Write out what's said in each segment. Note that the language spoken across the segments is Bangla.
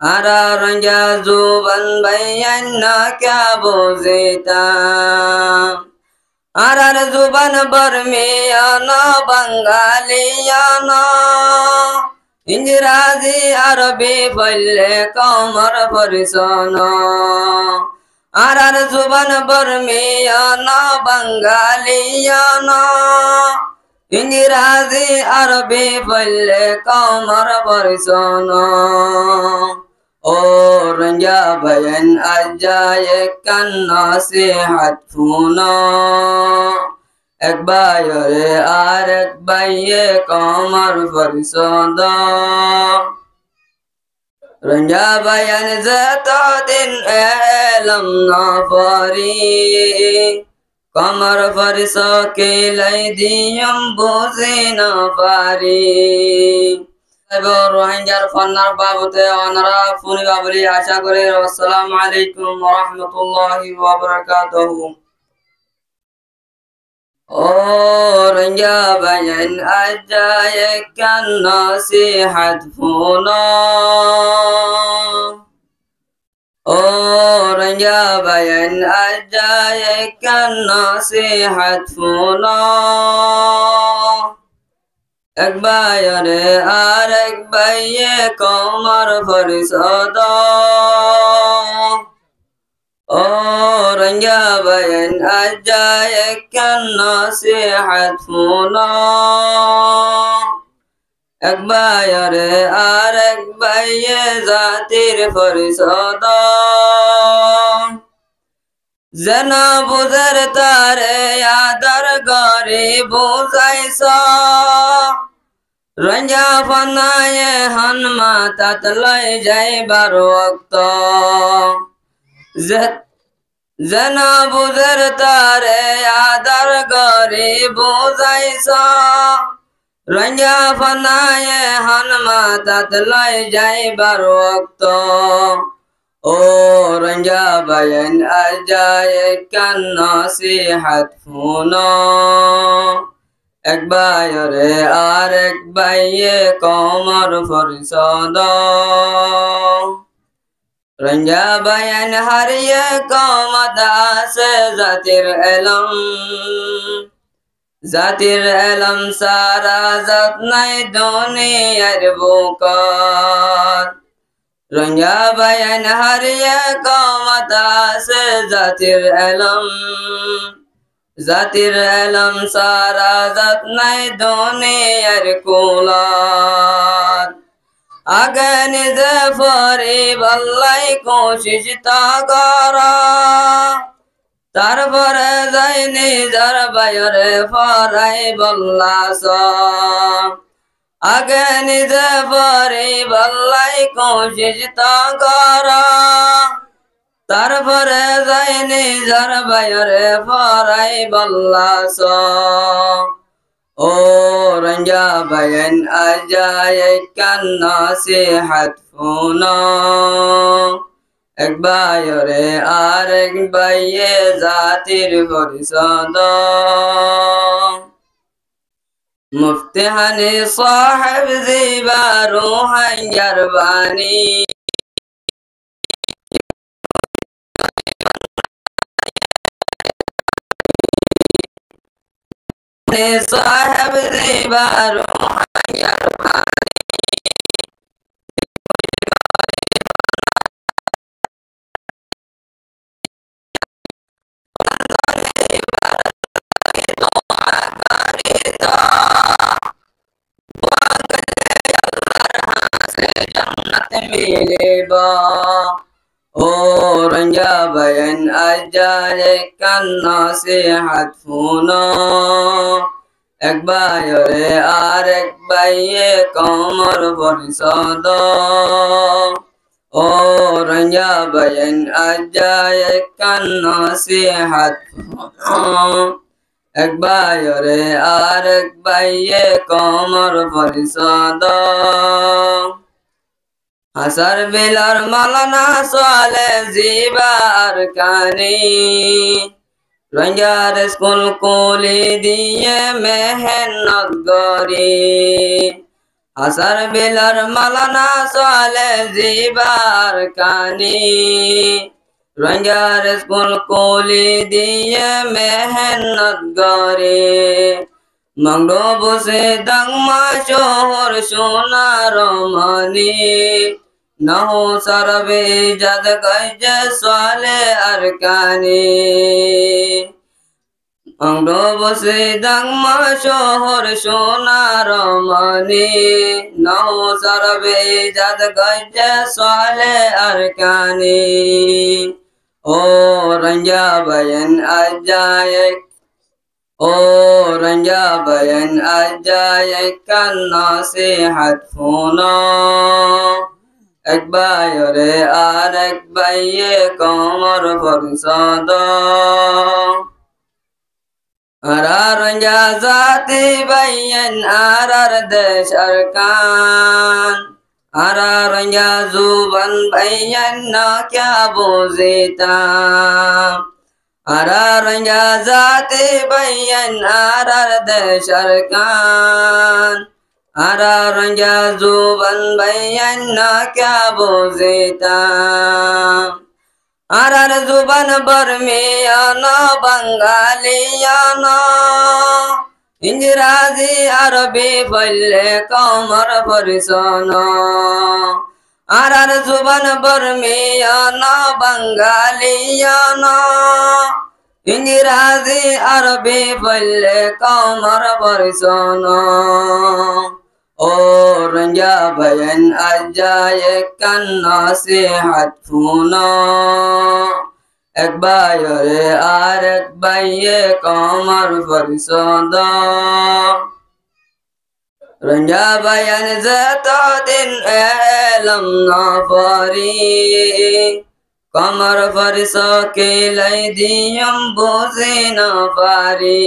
रंजा जुबन भैया क्या बोझता जुबन बर्मियाना बंगालियाना इंग्राजी अरबी फैले कमर फरिसना जुबन बर्मियाना बंगालियाना इंग्राजी अरबी फैले कमर फरिसना रंजा बयान अजाए कन्ना से हथुना एक बायरे आर एक बाये कमर फरिसदा रंजा बयान जता दिन एलम ना फरी कमर फरिसा के लाई दियम बोझे ना पारी রোহিঙ্গার ফন্নার বাবুতে অনারা ফুনি বাবুলি আশা করি আসসালামু আলাইকুম ওয়া রাহমাতুল্লাহি ওয়া বারাকাতুহু রোহিঙ্গা বায়ান আজায়ে কান নসিহাত ফুনা রোহিঙ্গা বায়ান আজায়ে কান নসিহাত ফুনা एक बायरे आर एक बाये कमर फरिसदा रंजा बयान अजाए कन्ना से हथुना एक बायरे आर एक बाये जातिर फरिसदा जना बुजर तारे यादर गरी बुझाइसा रंजा फनाए हनमा ततलाई जाए बारो वक्त जना बुजर तारे यादर गरी बुझाइसा रंजा फनाए हनमा ततलाई जाए बारो वक्त रंजा बयान अजाए कन्ना से हथुना एक बायरे आर एक बाये कमर फरिसदा रंजा बयान हरिये कमदा से जातिर एलम सारा जत नहीं दुनियार बुकार रंजा बयान हरिये कमदा से जातिर एलम सारा जत नहीं दुनियार कुलार आगे निजे फरी बल्लाई कोशिश ताकरा तारपरे जाई निजर बायरे फराई बल्लास आगे निजे फरी बल्लाई कोशिश ताकरा तारपरे जाई निजर बायरे फराई बल्लास रंजा बयान अजाए कन्ना से हथुना एक बायरे आर एक बाये जातिर फरिसदा मुफ्ती हनी साहिब ज़िबा रोहिंग्यार बानी साहिब ज़िबा रोहिंग्यार मिलेबा रंजा बयान अजाए कन्ना से हथुना एक बायरे आर एक बाये कमर फरिसदा रंजा बयान अजाए कन्ना से हथुना एक बायरे आर एक बाये कमर फरिसदा हसर बिलर मलना साले जीबार कानी रंजार स्कूल कोली दिए मेहनत गरी হাসার বিলার মালানা সালে জিবার কানি রঙ্গার স্কুল কোলি দিয়ে মেহনত গরে মংডো বসে দাংমা শহর সোনার মনি নহো সরবে জাদ গজ সালে আর কানি মংডো বসে দাংমা শহর সোনার মনি নহো সরবে জাদ গজ সালে আর কানি ও রঙ্গা বয়ান আজায়ক ও রঙ্গা বয়ান আজায়ক কান নসিহত ফুনা এক বাইরে আর এক বাইয়ে কমর ফরসাদ আরার রঙ্গা জাতি বয়ান আরার দেশ আরকান আরার রঙ্গা জুবান বয়ান না क्या বুঝিতা আরার রঙ্গা জাতি বয়ান আরার দেশ আরকান আরার রঙ্গা জুবান বয়ান না क्या বুঝিতা আরার জুবান বর্মিয়ানা বাঙালিয়ানা ইংরাজি আরবি বললে কমর পরিসনা আরার জুবান বর্মিয়ানা বাঙালিয়ানা ইংরাজি আরবি বললে কমর পরিসনা ও রঙ্গা বয়ান আজায়ক কান নসিহত ফুনা এক বাইরে আর এক বাইয়ে কমর ফরসাদ রঙ্গা বয়ান যত দিন এলম না পারি কমর ফরস কে লাই দিয়ম বুঝে না পারি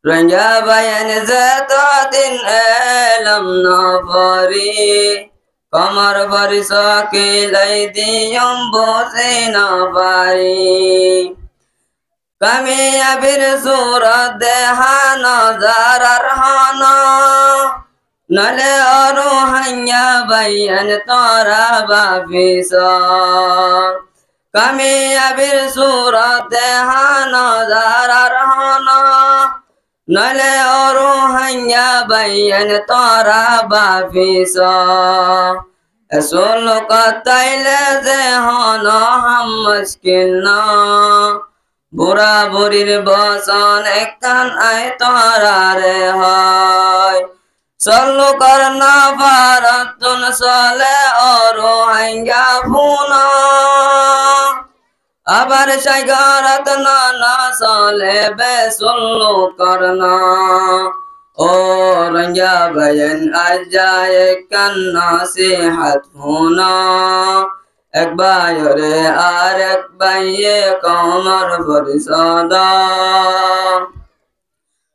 রঙ্গা বয়ান যত দিন এলম না পারি কমর ফরস কে লাই দিয়ম বুঝে না পারি কামিয়াবির সুরত দেহানা জারার হানা নলে অরু হাইয়া বয়ান তোরা বাফিস কামিয়াবির সুরত দেহানা জারার হানা নলে অরু হাইয়া বয়ান তোরা বাফিস এসল কতাইলে যে হন হাম মুশকিল না বুড়া বুড়ির বসন একখান আয় তোরা রে হয় চলু কর না ভারতুন চলে অরু হাইয়া ফুনা আবার সাইগারত না চলে বেসুল্লু করনা ও রঙ্গা বয়ান আজায়ক কান নসিহত ফুনা এক বাইরে আর এক বাইয়ে কমর ফরসাদ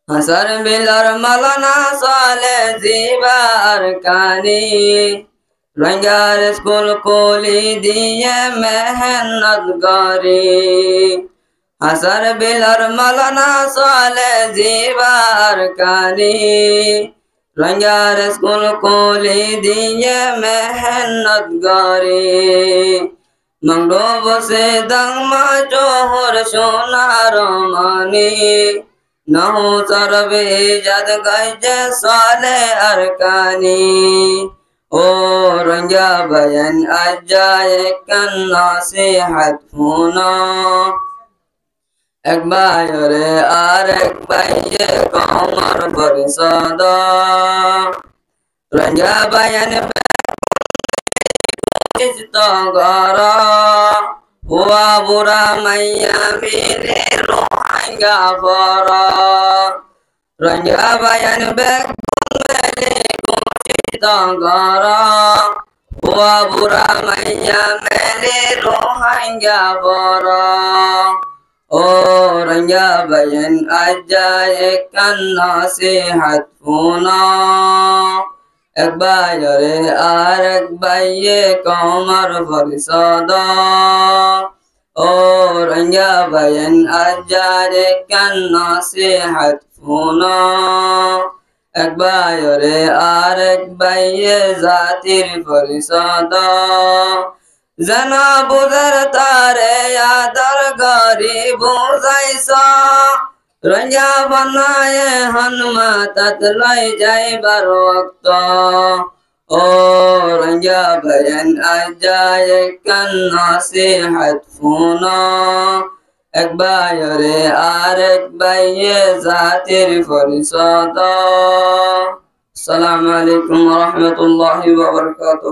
হাসার বিলার মালানা সালে জিবার কানি রঙ্গার স্কুল কোলি দিয়ে মেহনত গরি হাসার বিলার মালানা সালে জিবার কানি রঙ্গার স্কুল কোলি দিয়ে মেহনত গরি মংডো বসে দাংমা জোহর সোনার মনি নহো সরবে জাদ গজ সালে আর কানি ও রঙ্গা বয়ান আজায়ক কান নসিহত ফুনা এক বাইরে আর এক বাইয়ে কমর ফরসাদ রঙ্গা বয়ান গরা হুয়া বুড়া মাইয়া মিলে রোহাঙ্গা ফরা রঙ্গা বয়ান বেগ গরা হুয়া বুড়া মাইয়া মেলে রোহাঙ্গা ফরা ও রঙ্গা বয়ান আজায়ক কান নসিহত ফুনা এক বাইরে আর এক বাইয়ে কমর ফরসাদ ও রঙ্গা বয়ান আজায়ক কান নসিহত ফুনা এক ভাইরে আরেক ভাইয়ে জাতির পরিষদ যেন বুঝার তারে আদর গরি বুঝাইছ রঞ্জা বানায় হনুমা তাত লই যাইবার ওক্ত ও রঞ্জা ভয়ন আজায় কান নসিহত ফুনো এক ভাইরে আরেক ভাইয়ে জাতির পরিষদ। আসসালামু আলাইকুম ওয়া রাহমাতুল্লাহি ওয়া বারাকাতুহু।